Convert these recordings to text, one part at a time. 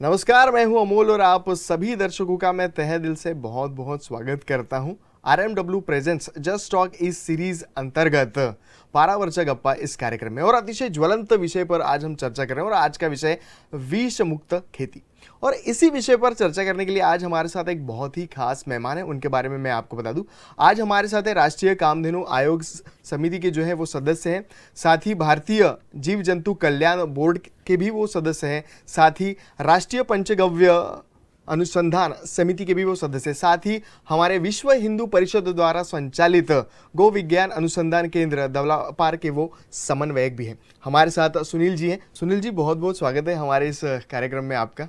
नमस्कार, मैं हूं अमोल और आप सभी दर्शकों का मैं तहे दिल से बहुत बहुत स्वागत करता हूं। RMW प्रेजेंट्स जस्ट टॉक इस सीरीज अंतर्गत पारावरचा गप्पा इस कार्यक्रम में और अतिशय ज्वलंत विषय पर आज हम चर्चा कर रहे हैं और आज का विषय विष मुक्त खेती। और इसी विषय पर चर्चा करने के लिए आज हमारे साथ एक बहुत ही खास मेहमान है, उनके बारे में मैं आपको बता दूं। आज हमारे साथ है राष्ट्रीय कामधेनु आयोग समिति के जो है वो सदस्य हैं, साथ ही भारतीय जीव जंतु कल्याण बोर्ड के भी वो सदस्य हैं, साथ ही राष्ट्रीय पंचगव्य अनुसंधान समिति के भी वो सदस्य, साथ ही हमारे विश्व हिंदू परिषद द्वारा संचालित गो विज्ञान अनुसंधान केंद्र दौलापार के वो समन्वयक भी हैं। हमारे साथ सुनील जी हैं। सुनील जी, बहुत बहुत स्वागत है हमारे इस कार्यक्रम में आपका।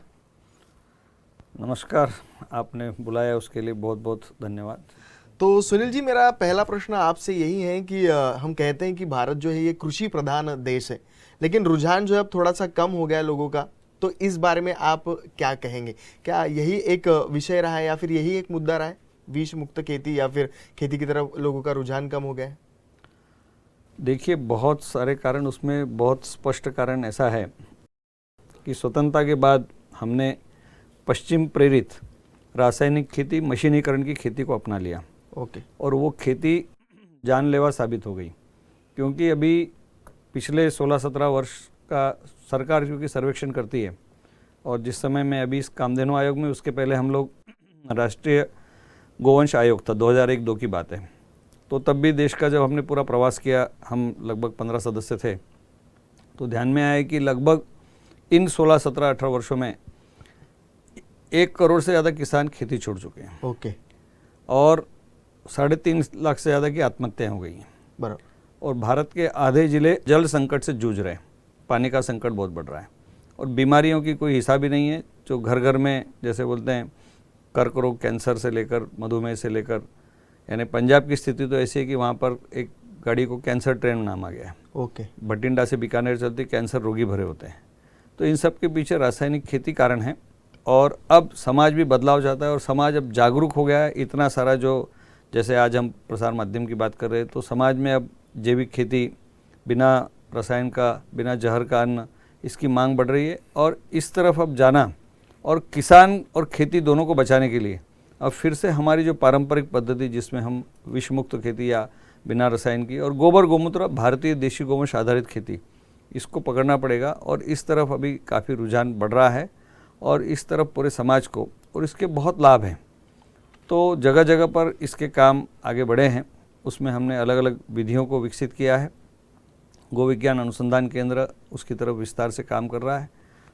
नमस्कार, आपने बुलाया उसके लिए बहुत बहुत धन्यवाद। तो सुनील जी, मेरा पहला प्रश्न आपसे यही है कि हम कहते हैं कि भारत जो है ये कृषि प्रधान देश है, लेकिन रुझान जो है अब थोड़ा सा कम हो गया है लोगों का, तो इस बारे में आप क्या कहेंगे? क्या यही एक विषय रहा है या फिर यही एक मुद्दा रहा है, विष मुक्त खेती, या फिर खेती की तरफ लोगों का रुझान कम हो गया है? देखिए, बहुत सारे कारण, उसमें बहुत स्पष्ट कारण ऐसा है कि स्वतंत्रता के बाद हमने पश्चिम प्रेरित रासायनिक खेती, मशीनीकरण की खेती को अपना लिया। और वो खेती जानलेवा साबित हो गई, क्योंकि अभी पिछले 16-17 वर्ष का सरकार क्योंकि सर्वेक्षण करती है, और जिस समय मैं अभी इस कामधेनु आयोग में, उसके पहले हम लोग राष्ट्रीय गोवंश आयोग था, 2001-2 की बात है। तो तब भी देश का जब हमने पूरा प्रवास किया, हम लगभग 15 सदस्य थे, तो ध्यान में आया कि लगभग इन 16, 17, 18 वर्षों में 1 करोड़ से ज़्यादा किसान खेती छोड़ चुके हैं। और 3.5 लाख से ज़्यादा की आत्महत्याएं हो गई हैं। बराबर। और भारत के आधे जिले जल संकट से जूझ रहे हैं, पानी का संकट बहुत बढ़ रहा है, और बीमारियों की कोई हिसाब ही नहीं है, जो घर घर में, जैसे बोलते हैं, कर्क रोग, कैंसर से लेकर मधुमेह से लेकर, यानी पंजाब की स्थिति तो ऐसी है कि वहाँ पर एक गाड़ी को कैंसर ट्रेन नाम आ गया है। भटिंडा से बीकानेर चलती, कैंसर रोगी भरे होते हैं। तो इन सब के पीछे रासायनिक खेती कारण है। और अब समाज भी बदलाव चाहता है, और समाज अब जागरूक हो गया है। इतना सारा, जो जैसे आज हम प्रसार माध्यम की बात कर रहे हैं, तो समाज में अब जैविक खेती, बिना रसायन का, बिना जहर का अन्न, इसकी मांग बढ़ रही है। और इस तरफ अब जाना, और किसान और खेती दोनों को बचाने के लिए अब फिर से हमारी जो पारंपरिक पद्धति, जिसमें हम विष मुक्त खेती या बिना रसायन की, और गोबर गोमूत्र, भारतीय देशी गोवंश आधारित खेती, इसको पकड़ना पड़ेगा। और इस तरफ अभी काफ़ी रुझान बढ़ रहा है, और इस तरफ पूरे समाज को, और इसके बहुत लाभ हैं। तो जगह जगह पर इसके काम आगे बढ़े हैं। उसमें हमने अलग अलग विधियों को विकसित किया है। गो विज्ञान अनुसंधान केंद्र उसकी तरफ विस्तार से काम कर रहा है,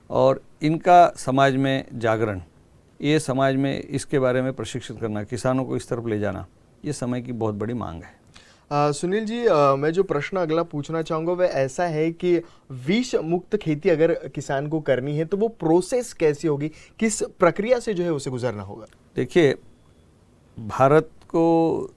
और इनका समाज में जागरण, ये समाज में इसके बारे में प्रशिक्षित करना, किसानों को इस तरफ ले जाना, ये समय की बहुत बड़ी मांग है। सुनील जी, मैं जो प्रश्न अगला पूछना चाहूँगा वह ऐसा है कि विष मुक्त खेती अगर किसान को करनी है तो वो प्रोसेस कैसी होगी, किस प्रक्रिया से जो है उसे गुजरना होगा? देखिए, भारत को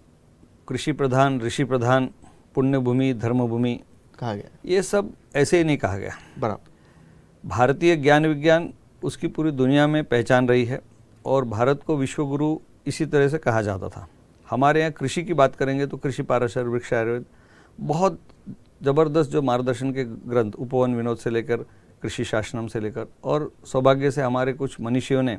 कृषि प्रधान, ऋषि प्रधान, पुण्य भूमि, धर्म भूमि कहा गया। ये सब ऐसे ही नहीं कहा गया। बराबर। भारतीय ज्ञान विज्ञान उसकी पूरी दुनिया में पहचान रही है, और भारत को विश्वगुरु इसी तरह से कहा जाता था। हमारे यहाँ कृषि की बात करेंगे तो कृषि पाराशर, वृक्ष आयुर्वेद, बहुत ज़बरदस्त जो मार्गदर्शन के ग्रंथ, उपवन विनोद से लेकर कृषि शासनम से लेकर, और सौभाग्य से हमारे कुछ मनीषियों ने,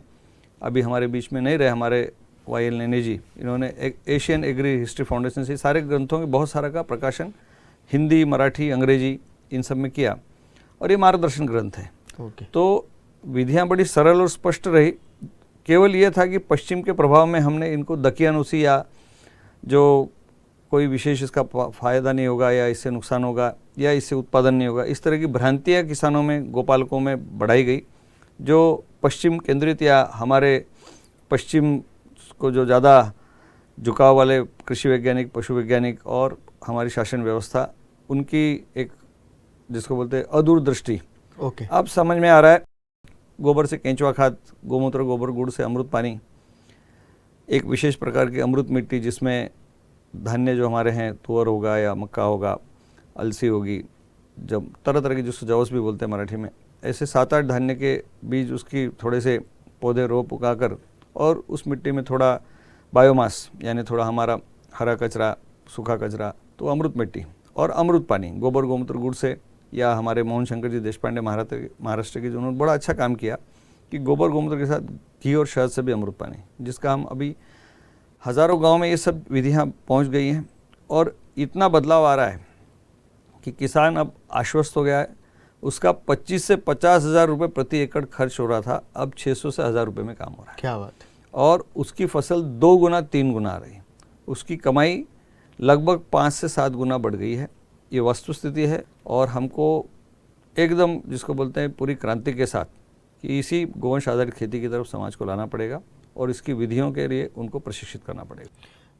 अभी हमारे बीच में नहीं रहे, हमारे YL नेने जी, इन्होंने एक एशियन एग्री हिस्ट्री फाउंडेशन से सारे ग्रंथों के बहुत सारा का प्रकाशन हिंदी, मराठी, अंग्रेजी, इन सब में किया, और ये मार्गदर्शन ग्रंथ है। तो विधियाँ बड़ी सरल और स्पष्ट रही। केवल ये था कि पश्चिम के प्रभाव में हमने इनको दकियानुसी, या जो कोई विशेष इसका फ़ायदा नहीं होगा, या इससे नुकसान होगा, या इससे उत्पादन नहीं होगा, इस तरह की भ्रांतियाँ किसानों में, गोपालकों में बढ़ाई गई, जो पश्चिम केंद्रित, या हमारे पश्चिम को जो ज़्यादा झुकाव वाले कृषि वैज्ञानिक, पशु वैज्ञानिक और हमारी शासन व्यवस्था, उनकी एक, जिसको बोलते हैं, अदूरदृष्टि अब समझ में आ रहा है। गोबर से केंचुआ खाद, गोमूत्र, गोबर, गुड़ से अमृत पानी, एक विशेष प्रकार की अमृत मिट्टी, जिसमें धान्य जो हमारे हैं, तुअर होगा या मक्का होगा, अलसी होगी, जब तरह तरह की, जिसको जवस भी बोलते हैं मराठी में, ऐसे 7-8 धान्य के बीज, उसकी थोड़े से पौधे रोप उगाकर, और उस मिट्टी में थोड़ा बायोमास, यानी थोड़ा हमारा हरा कचरा, सूखा कचरा, तो अमृत मिट्टी, और अमृत पानी, गोबर गोमूत्र गुड़ से, या हमारे मोहन शंकर जी देशपांडे महाराष्ट्र के, जिन्होंने बड़ा अच्छा काम किया कि गोबर गोमूत्र के साथ घी और शहद से भी अमृत पानी, जिसका हम अभी हज़ारों गांव में ये सब विधियां पहुंच गई हैं और इतना बदलाव आ रहा है कि किसान अब आश्वस्त हो गया है। उसका 25 से 50 हज़ार रुपये प्रति एकड़ खर्च हो रहा था, अब 600 से 1000 रुपये में काम हो रहा है। क्या बात है। और उसकी फसल 2 गुना 3 गुना आ रही है, उसकी कमाई लगभग 5 से 7 गुना बढ़ गई है। ये वस्तु स्थिति है और हमको एकदम जिसको बोलते हैं पूरी क्रांति के साथ कि इसी गोवंश आधारित खेती की तरफ समाज को लाना पड़ेगा और इसकी विधियों के लिए उनको प्रशिक्षित करना पड़ेगा।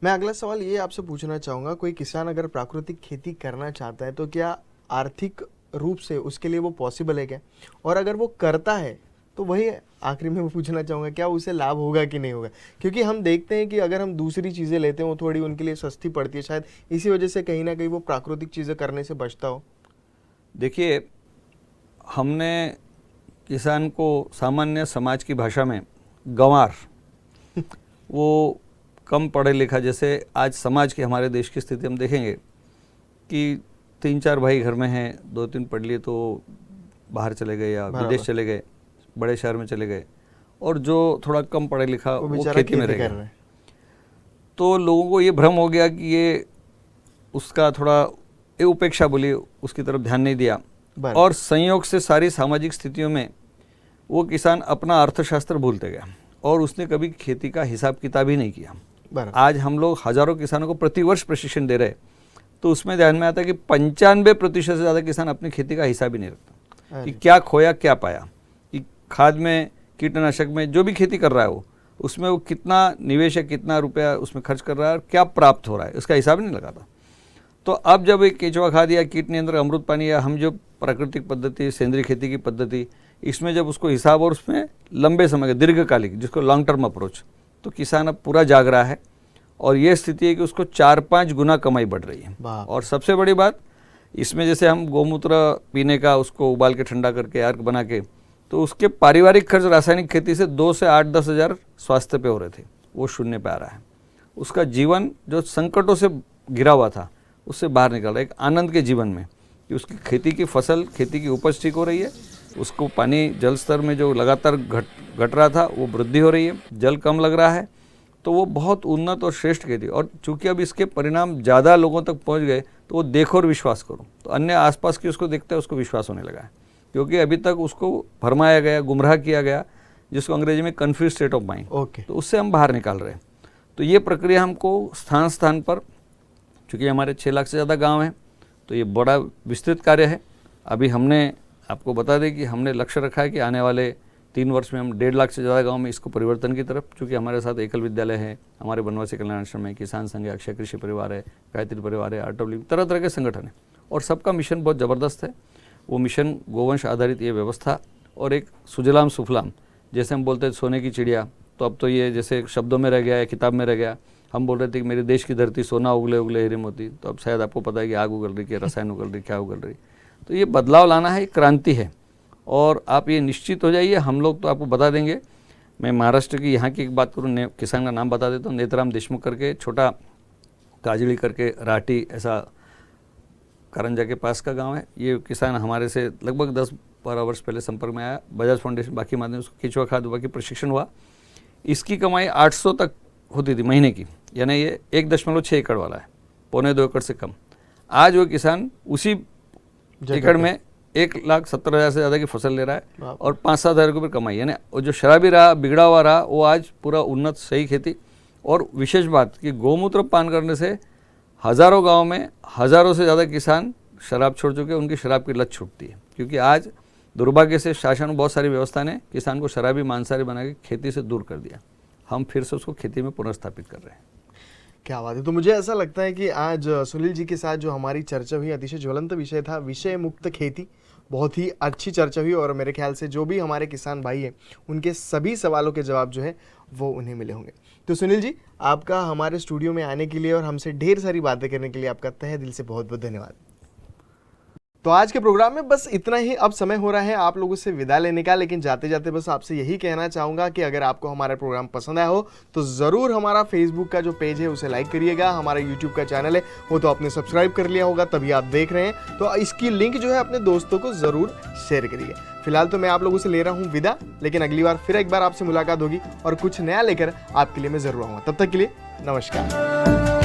मैं अगला सवाल ये आपसे पूछना चाहूँगा, कोई किसान अगर प्राकृतिक खेती करना चाहता है तो क्या आर्थिक रूप से उसके लिए वो पॉसिबल है क्या, और अगर वो करता है तो वही आखिरी में मैं पूछना चाहूँगा क्या उसे लाभ होगा कि नहीं होगा, क्योंकि हम देखते हैं कि अगर हम दूसरी चीज़ें लेते हैं वो थोड़ी उनके लिए सस्ती पड़ती है, शायद इसी वजह से कहीं ना कहीं वो प्राकृतिक चीज़ें करने से बचता हो। देखिए, हमने किसान को सामान्य समाज की भाषा में गंवार वो कम पढ़े लिखा, जैसे आज समाज की हमारे देश की स्थिति हम देखेंगे कि 3-4 भाई घर में हैं, 2-3 पढ़ लिए तो बाहर चले गए या विदेश चले गए, बड़े शहर में चले गए, और जो थोड़ा कम पढ़े लिखा वो खेती में रह गया। तो लोगों को ये भ्रम हो गया कि ये उसका थोड़ा ये उपेक्षा बोली, उसकी तरफ ध्यान नहीं दिया और संयोग से सारी सामाजिक स्थितियों में वो किसान अपना अर्थशास्त्र भूलते गया और उसने कभी खेती का हिसाब किताब ही नहीं किया। आज हम लोग हज़ारों किसानों को प्रतिवर्ष प्रशिक्षण दे रहे, तो उसमें ध्यान में आता है कि 95% से ज़्यादा किसान अपनी खेती का हिसाब ही नहीं रखता कि क्या खोया क्या पाया, कि खाद में कीटनाशक में जो भी खेती कर रहा है वो उसमें वो कितना निवेश है, कितना रुपया उसमें खर्च कर रहा है और क्या प्राप्त हो रहा है, उसका हिसाब नहीं लगाता। तो अब जब एक केंचुआ खाद या कीट नियंत्रण अमृत पानी या हम जो प्राकृतिक पद्धति सेंद्रीय खेती की पद्धति, इसमें जब उसको हिसाब और उसमें लंबे समय का दीर्घकालिक जिसको लॉन्ग टर्म अप्रोच, तो किसान अब पूरा जाग रहा है और ये स्थिति है कि उसको 4-5 गुना कमाई बढ़ रही है। और सबसे बड़ी बात इसमें, जैसे हम गोमूत्र पीने का उसको उबाल के ठंडा करके अर्क बना के, तो उसके पारिवारिक खर्च रासायनिक खेती से 2 से 8-10 हज़ार स्वास्थ्य पे हो रहे थे, वो शून्य पे आ रहा है। उसका जीवन जो संकटों से घिरा हुआ था उससे बाहर निकल रहा है, एक आनंद के जीवन में कि उसकी खेती की फसल, खेती की उपज ठीक हो रही है, उसको पानी जल स्तर में जो लगातार घट रहा था वो वृद्धि हो रही है, जल कम लग रहा है, तो वो बहुत उन्नत और श्रेष्ठ खेती। और चूंकि अब इसके परिणाम ज़्यादा लोगों तक पहुंच गए तो वो देखो और विश्वास करो, तो अन्य आसपास की उसको देखते हैं उसको विश्वास होने लगा है, क्योंकि अभी तक उसको भरमाया गया, गुमराह किया गया, जिसको अंग्रेजी में कन्फ्यूज स्टेट ऑफ माइंड, तो उससे हम बाहर निकाल रहे हैं। तो ये प्रक्रिया हमको स्थान स्थान पर, चूँकि हमारे 6 लाख से ज़्यादा गाँव हैं, तो ये बड़ा विस्तृत कार्य है। अभी हमने आपको बता दें कि हमने लक्ष्य रखा है कि आने वाले 3 वर्ष में हम 1.5 लाख से ज़्यादा गांव में इसको परिवर्तन की तरफ, चूँकि हमारे साथ एकल विद्यालय है, हमारे बनवासी कल्याण आश्रम है, किसान संघ है, अक्षय कृषि परिवार है, गायत्री परिवार है, आर्टोब्लिंग, तरह तरह के संगठन है और सबका मिशन बहुत ज़बरदस्त है। वो मिशन गोवंश आधारित ये व्यवस्था और एक सुजलाम सुफलाम, जैसे हम बोलते हैं सोने की चिड़िया, तो अब तो ये जैसे शब्दों में रह गया है, किताब में रह गया। हम बोल रहे थे कि मेरे देश की धरती सोना उगले उगले हीरे मोती, तो अब शायद आपको पता है कि आग उगल रही, कि रसायन उगल रही, क्या उगल रही। तो ये बदलाव लाना है, क्रांति है और आप ये निश्चित हो जाइए, हम लोग तो आपको बता देंगे। मैं महाराष्ट्र की यहाँ की एक बात करूँ, किसान का नाम बता देता हूँ, नेतराम देशमुख करके, छोटा काजड़ी करके राठी ऐसा करंजा के पास का गांव है। ये किसान हमारे से लगभग 10-12 वर्ष पहले संपर्क में आया, बजाज फाउंडेशन बाकी माध्यम से केंचुआ खाद बाकी प्रशिक्षण हुआ। इसकी कमाई 800 तक होती थी महीने की, यानी ये 1.6 एकड़ वाला है, 1.25-2 एकड़ से कम। आज वो किसान उसी एकड़ में 1,70,000 से ज़्यादा की फसल ले रहा है और 5-7 हज़ार रुपये कमाई, यानी वो जो शराबी रहा, बिगड़ा हुआ रहा, वो आज पूरा उन्नत सही खेती। और विशेष बात कि गोमूत्र पान करने से हज़ारों गांव में हज़ारों से ज़्यादा किसान शराब छोड़ चुके हैं, उनकी शराब की लत छूटती है, क्योंकि आज दुर्भाग्य से शासन बहुत सारी व्यवस्था ने किसान को शराबी मांसाहारी बना के खेती से दूर कर दिया। हम फिर से उसको खेती में पुनर्स्थापित कर रहे हैं। क्या बात है। तो मुझे ऐसा लगता है कि आज सुनील जी के साथ जो हमारी चर्चा हुई, अतिशय ज्वलंत विषय था, विषय मुक्त खेती। बहुत ही अच्छी चर्चा हुई और मेरे ख्याल से जो भी हमारे किसान भाई हैं उनके सभी सवालों के जवाब जो है वो उन्हें मिले होंगे। तो सुनील जी, आपका हमारे स्टूडियो में आने के लिए और हमसे ढेर सारी बातें करने के लिए आपका तहे दिल से बहुत बहुत धन्यवाद। तो आज के प्रोग्राम में बस इतना ही। अब समय हो रहा है आप लोगों से विदा लेने का, लेकिन जाते जाते बस आपसे यही कहना चाहूँगा कि अगर आपको हमारा प्रोग्राम पसंद आया हो तो ज़रूर हमारा फेसबुक का जो पेज है उसे लाइक करिएगा। हमारा यूट्यूब का चैनल है वो तो आपने सब्सक्राइब कर लिया होगा, तभी आप देख रहे हैं, तो इसकी लिंक जो है अपने दोस्तों को ज़रूर शेयर करिए। फिलहाल तो मैं आप लोगों से ले रहा हूँ विदा, लेकिन अगली बार फिर एक बार आपसे मुलाकात होगी और कुछ नया लेकर आपके लिए मैं ज़रूर आऊँगा। तब तक के लिए नमस्कार।